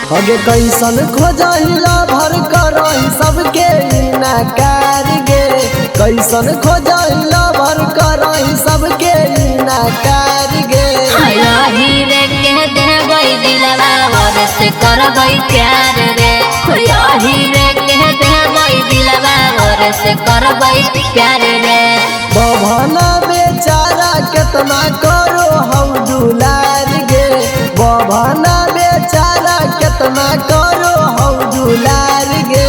अगे कैसन खोजहिला भर करही सबके नकार गे, कैसन खोजहिला भर करही सबके नकार गे। हीरे के देबै दिलवा और से करबै प्यार रे, हीरे के देबै दिलवा और से करबै प्यार रे। बभना बेचारा केतना करो हम दुलार गे, बभना बेचारा केतना करो हम दुलार गे।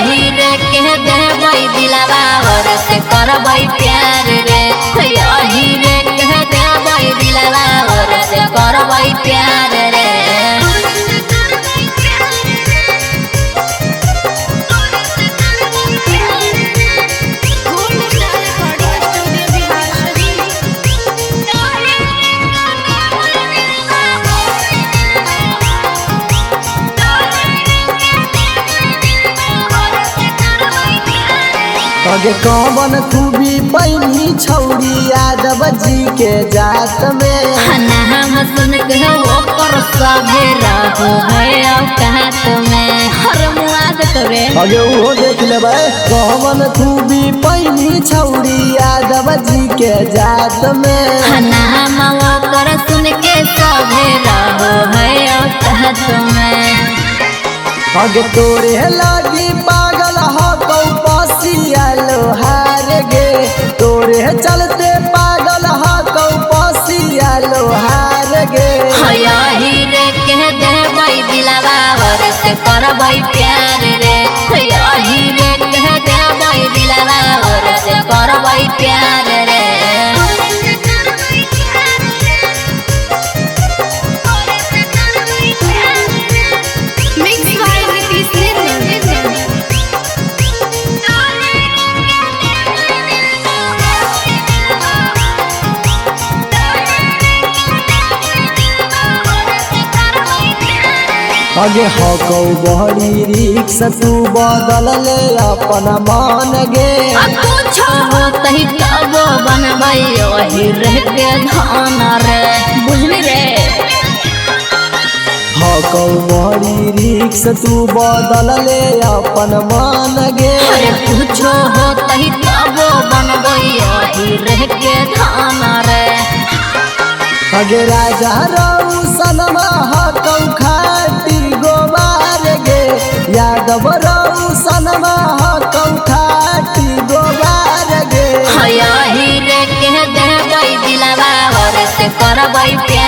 हीरे के देबै दिलवा और से करबै प्यार रे, हीरे के देबै दिलवा और से करबै प्यार रे। अगे कौन खूबी पैनी छौरी यादव जी के जात में, नाम सुन के ओकर सभे रहो है औकात में। हर मुआद करे अगे वो देख लेबै कौन खूबी पैनी छौरी यादव जी के जात में। नाम ओकर सुन के सभे रहो है औकात में। अगे तोरे लागी पागल हो कौ पसिया लोहार गे, तोरे चलते पागल हो कौ पसिया लोहार गे। हीरे के देबै दिलवा और से करबै प्यार रे, हीरे के देबै दिलवा और से करबै प्यार रे। अगे हो कौ बहरी रिक्स तू बदल ले अपन मान गे, कुछ होतही तब बनबै वही रह के धान रे, बुझली रे। हो कौ बहरी रिक्स तू बदल ले अपन मान गे। कुछ होतही तब बनबै वही रह के धान रे। अगे राजा रहू सनमा हकौ खाटी गोबार गे, यादव रहू सनमा हकौ खाटी गोबार गे। हीरे के देबै दिलवा और से करबै प्यार।